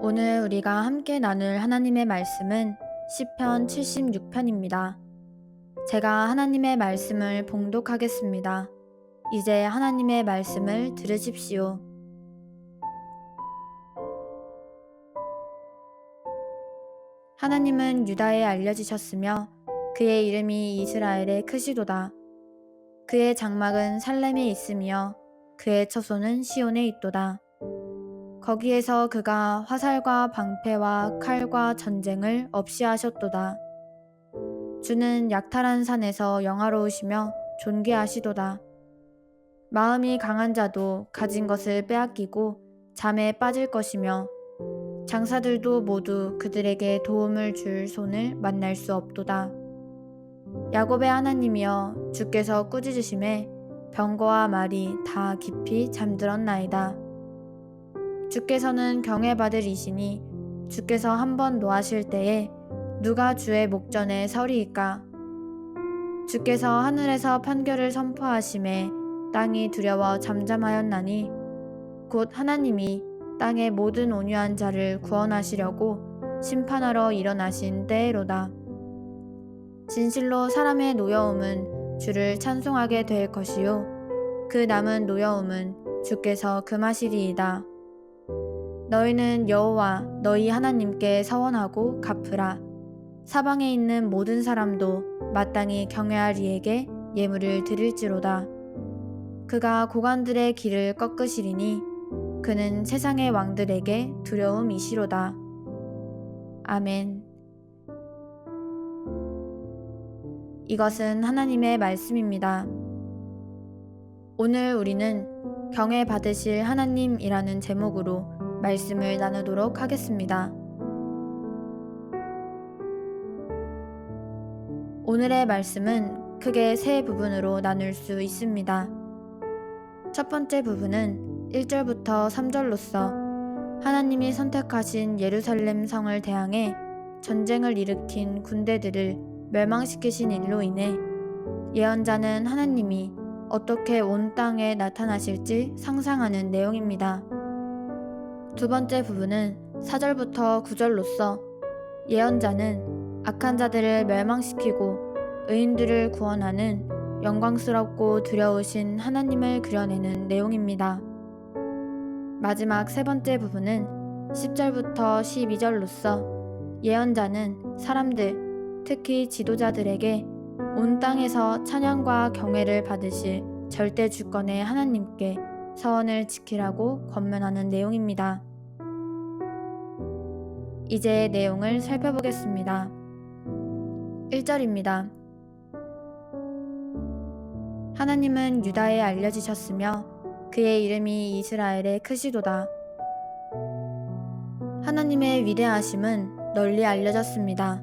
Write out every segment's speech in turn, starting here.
오늘 우리가 함께 나눌 하나님의 말씀은 시편 76편입니다. 제가 하나님의 말씀을 봉독하겠습니다. 이제 하나님의 말씀을 들으십시오. 하나님은 유다에 알려지셨으며 그의 이름이 이스라엘에 크시도다. 그의 장막은 살렘에 있으며 그의 처소는 시온에 있도다. 거기에서 그가 화살과 방패와 칼과 전쟁을 없이 하셨도다. 주는 약탈한 산에서 영화로우시며 존귀하시도다. 마음이 강한 자도 가진 것을 빼앗기고 잠에 빠질 것이며 장사들도 모두 그들에게 도움을 줄 손을 만날 수 없도다. 야곱의 하나님이여, 주께서 꾸짖으심에 병거와 말이 다 깊이 잠들었나이다. 주께서는 경외받을 이시니 주께서 한번 노하실 때에 누가 주의 목전에 서리이까? 주께서 하늘에서 판결을 선포하심에 땅이 두려워 잠잠하였나니 곧 하나님이 땅의 모든 온유한 자를 구원하시려고 심판하러 일어나신 때에로다. 진실로 사람의 노여움은 주를 찬송하게 될 것이요 그 남은 노여움은 주께서 금하시리이다. 너희는 여호와 너희 하나님께 서원하고 갚으라. 사방에 있는 모든 사람도 마땅히 경외할 이에게 예물을 드릴지로다. 그가 고관들의 길을 꺾으시리니 그는 세상의 왕들에게 두려움이시로다. 아멘. 이것은 하나님의 말씀입니다. 오늘 우리는 경외 받으실 하나님이라는 제목으로 말씀을 나누도록 하겠습니다. 오늘의 말씀은 크게 세 부분으로 나눌 수 있습니다. 첫 번째 부분은 1절부터 3절로서 하나님이 선택하신 예루살렘 성을 대항해 전쟁을 일으킨 군대들을 멸망시키신 일로 인해 예언자는 하나님이 어떻게 온 땅에 나타나실지 상상하는 내용입니다. 두 번째 부분은 4절부터 9절로서 예언자는 악한 자들을 멸망시키고 의인들을 구원하는 영광스럽고 두려우신 하나님을 그려내는 내용입니다. 마지막 세 번째 부분은 10절부터 12절로서 예언자는 사람들, 특히 지도자들에게 온 땅에서 찬양과 경외를 받으실 절대 주권의 하나님께 서원을 지키라고 권면하는 내용입니다. 이제 내용을 살펴보겠습니다. 1절입니다. 하나님은 유다에 알려지셨으며 그의 이름이 이스라엘에 크시도다. 하나님의 위대하심은 널리 알려졌습니다.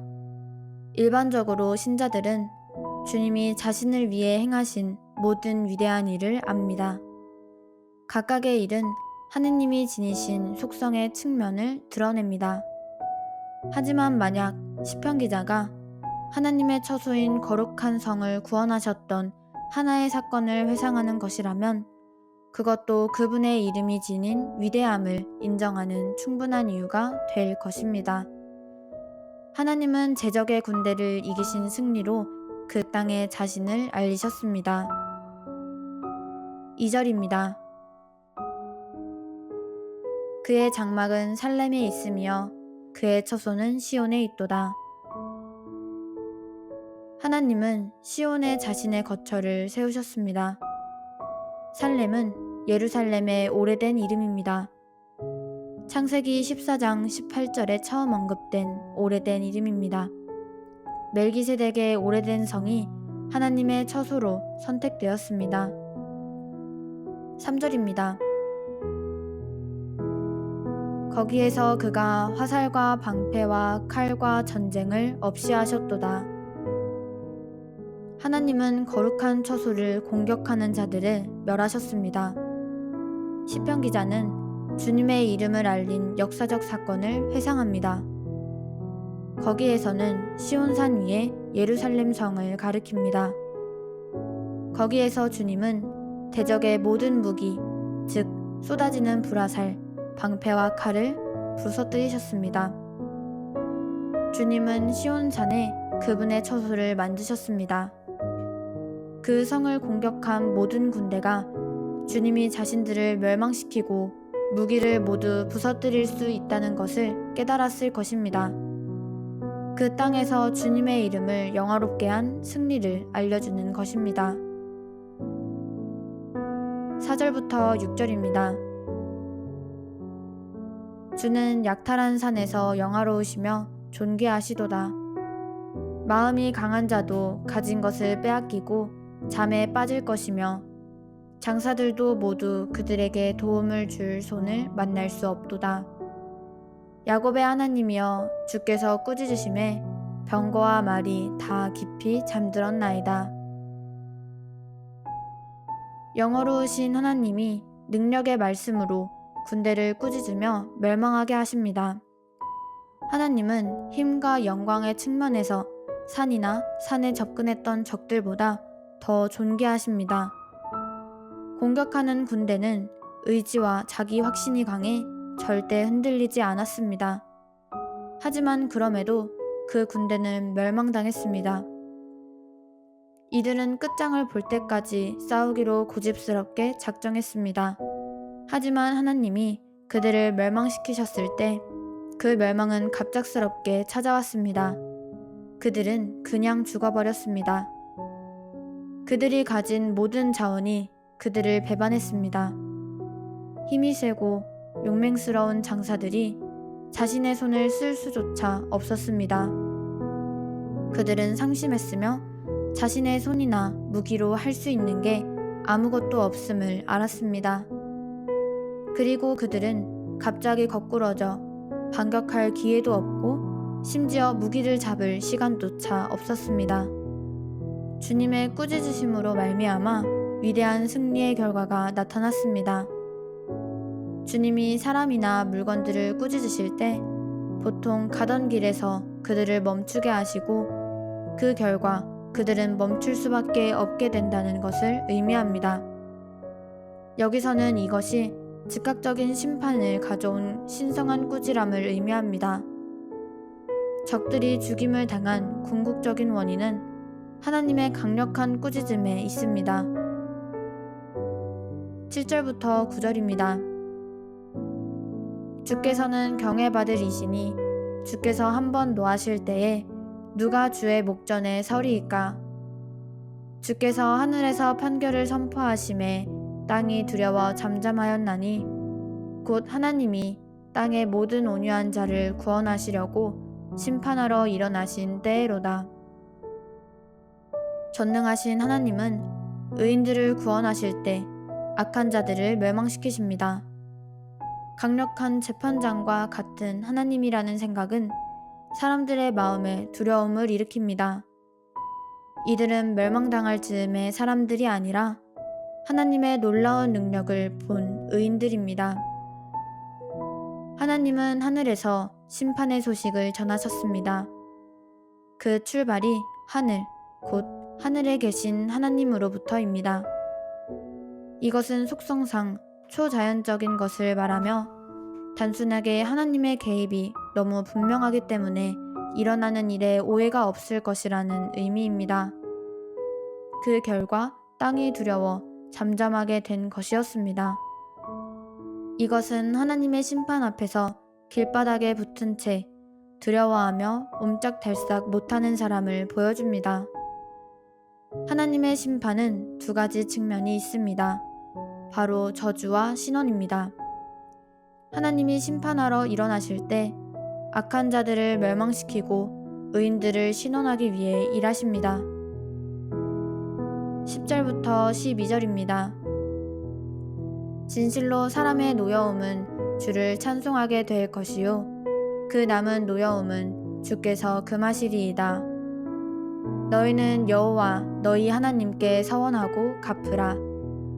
일반적으로 신자들은 주님이 자신을 위해 행하신 모든 위대한 일을 압니다. 각각의 일은 하느님이 지니신 속성의 측면을 드러냅니다. 하지만 만약 시편 기자가 하나님의 처소인 거룩한 성을 구원하셨던 하나의 사건을 회상하는 것이라면 그것도 그분의 이름이 지닌 위대함을 인정하는 충분한 이유가 될 것입니다. 하나님은 제적의 군대를 이기신 승리로 그 땅에 자신을 알리셨습니다. 2절입니다. 그의 장막은 살렘에 있으며 그의 처소는 시온에 있도다. 하나님은 시온에 자신의 거처를 세우셨습니다. 살렘은 예루살렘의 오래된 이름입니다. 창세기 14장 18절에 처음 언급된 오래된 이름입니다. 멜기세덱의 오래된 성이 하나님의 처소로 선택되었습니다. 3절입니다. 거기에서 그가 화살과 방패와 칼과 전쟁을 없이 하셨도다. 하나님은 거룩한 처소를 공격하는 자들을 멸하셨습니다. 시편 기자는 주님의 이름을 알린 역사적 사건을 회상합니다. 거기에서는 시온산 위에 예루살렘 성을 가리킵니다. 거기에서 주님은 대적의 모든 무기, 즉 쏟아지는 불화살, 방패와 칼을 부서뜨리셨습니다. 주님은 시온산에 그분의 처소를 만드셨습니다. 그 성을 공격한 모든 군대가 주님이 자신들을 멸망시키고 무기를 모두 부서뜨릴 수 있다는 것을 깨달았을 것입니다. 그 땅에서 주님의 이름을 영화롭게 한 승리를 알려주는 것입니다. 4절부터 6절입니다. 주는 약탈한 산에서 영화로우시며 존귀하시도다. 마음이 강한 자도 가진 것을 빼앗기고 잠에 빠질 것이며 장사들도 모두 그들에게 도움을 줄 손을 만날 수 없도다. 야곱의 하나님이여, 주께서 꾸짖으심에 병거와 말이 다 깊이 잠들었나이다. 영어로우신 하나님이 능력의 말씀으로 군대를 꾸짖으며 멸망하게 하십니다. 하나님은 힘과 영광의 측면에서 산이나 산에 접근했던 적들보다 더 존귀하십니다. 공격하는 군대는 의지와 자기 확신이 강해 절대 흔들리지 않았습니다. 하지만 그럼에도 그 군대는 멸망당했습니다. 이들은 끝장을 볼 때까지 싸우기로 고집스럽게 작정했습니다. 하지만 하나님이 그들을 멸망시키셨을 때 그 멸망은 갑작스럽게 찾아왔습니다. 그들은 그냥 죽어버렸습니다. 그들이 가진 모든 자원이 그들을 배반했습니다. 힘이 세고 용맹스러운 장사들이 자신의 손을 쓸 수조차 없었습니다. 그들은 상심했으며 자신의 손이나 무기로 할 수 있는 게 아무것도 없음을 알았습니다. 그리고 그들은 갑자기 거꾸러져 반격할 기회도 없고 심지어 무기를 잡을 시간조차 없었습니다. 주님의 꾸짖으심으로 말미암아 위대한 승리의 결과가 나타났습니다. 주님이 사람이나 물건들을 꾸짖으실 때 보통 가던 길에서 그들을 멈추게 하시고 그 결과 그들은 멈출 수밖에 없게 된다는 것을 의미합니다. 여기서는 이것이 즉각적인 심판을 가져온 신성한 꾸지람을 의미합니다. 적들이 죽임을 당한 궁극적인 원인은 하나님의 강력한 꾸짖음에 있습니다. 7절부터 9절입니다. 주께서는 경외받을 이시니 주께서 한번 노하실 때에 누가 주의 목전에 서리이까? 주께서 하늘에서 판결을 선포하심에 땅이 두려워 잠잠하였나니 곧 하나님이 땅의 모든 온유한 자를 구원하시려고 심판하러 일어나신 때에로다. 전능하신 하나님은 의인들을 구원하실 때 악한 자들을 멸망시키십니다. 강력한 재판장과 같은 하나님이라는 생각은 사람들의 마음에 두려움을 일으킵니다. 이들은 멸망당할 즈음의 사람들이 아니라 하나님의 놀라운 능력을 본 의인들입니다. 하나님은 하늘에서 심판의 소식을 전하셨습니다. 그 출발이 하늘, 곧 하늘에 계신 하나님으로부터입니다. 이것은 속성상 초자연적인 것을 말하며 단순하게 하나님의 개입이 너무 분명하기 때문에 일어나는 일에 오해가 없을 것이라는 의미입니다. 그 결과 땅이 두려워 잠잠하게 된 것이었습니다. 이것은 하나님의 심판 앞에서 길바닥에 붙은 채 두려워하며 옴짝달싹 못하는 사람을 보여줍니다. 하나님의 심판은 두 가지 측면이 있습니다. 바로 저주와 신원입니다. 하나님이 심판하러 일어나실 때 악한 자들을 멸망시키고 의인들을 신원하기 위해 일하십니다. 10절부터 12절입니다. 진실로 사람의 노여움은 주를 찬송하게 될 것이요 그 남은 노여움은 주께서 금하시리이다. 너희는 여호와 너희 하나님께 서원하고 갚으라.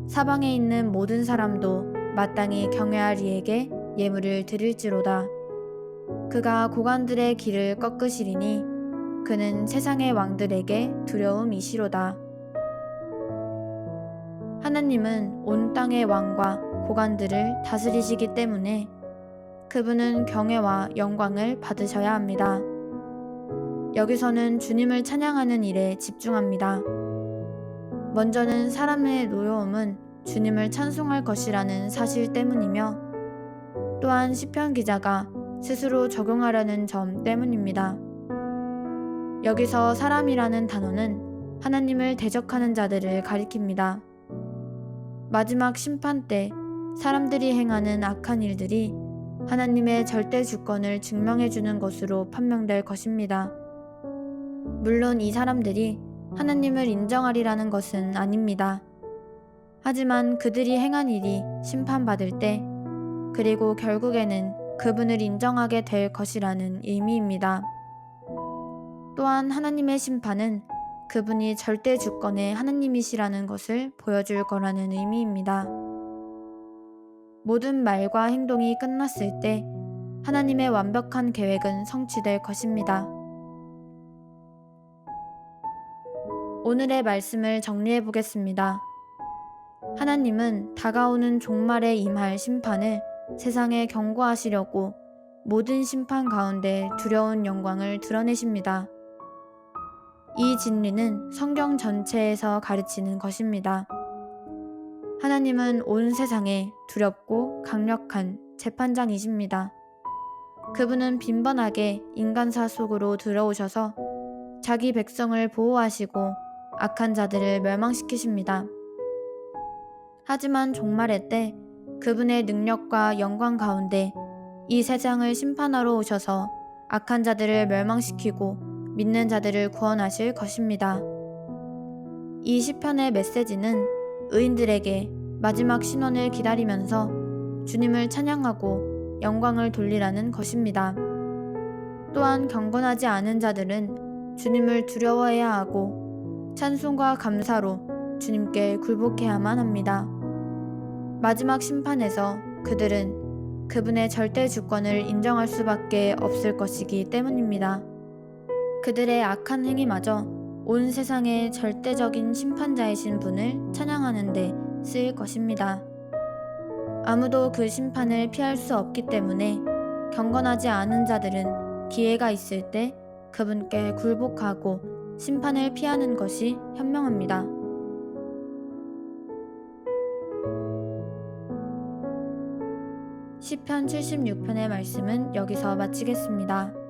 사방에 있는 모든 사람도 마땅히 경외할 이에게 예물을 드릴지로다. 그가 고관들의 길을 꺾으시리니 그는 세상의 왕들에게 두려움이시로다. 하나님은 온 땅의 왕과 고관들을 다스리시기 때문에 그분은 경외와 영광을 받으셔야 합니다. 여기서는 주님을 찬양하는 일에 집중합니다. 먼저는 사람의 노여움은 주님을 찬송할 것이라는 사실 때문이며, 또한 시편 기자가 스스로 적용하려는 점 때문입니다. 여기서 사람이라는 단어는 하나님을 대적하는 자들을 가리킵니다. 마지막 심판 때 사람들이 행하는 악한 일들이 하나님의 절대 주권을 증명해 주는 것으로 판명될 것입니다. 물론 이 사람들이 하나님을 인정하리라는 것은 아닙니다. 하지만 그들이 행한 일이 심판받을 때, 그리고 결국에는 그분을 인정하게 될 것이라는 의미입니다. 또한 하나님의 심판은 그분이 절대 주권의 하나님이시라는 것을 보여줄 거라는 의미입니다. 모든 말과 행동이 끝났을 때 하나님의 완벽한 계획은 성취될 것입니다. 오늘의 말씀을 정리해 보겠습니다. 하나님은 다가오는 종말에 임할 심판을 세상에 경고하시려고 모든 심판 가운데 두려운 영광을 드러내십니다. 이 진리는 성경 전체에서 가르치는 것입니다. 하나님은 온 세상에 두렵고 강력한 재판장이십니다. 그분은 빈번하게 인간사 속으로 들어오셔서 자기 백성을 보호하시고 악한 자들을 멸망시키십니다. 하지만 종말의 때 그분의 능력과 영광 가운데 이 세상을 심판하러 오셔서 악한 자들을 멸망시키고 믿는 자들을 구원하실 것입니다. 이 시편의 메시지는 의인들에게 마지막 신원을 기다리면서 주님을 찬양하고 영광을 돌리라는 것입니다. 또한 경건하지 않은 자들은 주님을 두려워해야 하고 찬송과 감사로 주님께 굴복해야만 합니다. 마지막 심판에서 그들은 그분의 절대 주권을 인정할 수밖에 없을 것이기 때문입니다. 그들의 악한 행위마저 온 세상의 절대적인 심판자이신 분을 찬양하는 데 쓰일 것입니다. 아무도 그 심판을 피할 수 없기 때문에 경건하지 않은 자들은 기회가 있을 때 그분께 굴복하고 심판을 피하는 것이 현명합니다. 시편 76편의 말씀은 여기서 마치겠습니다.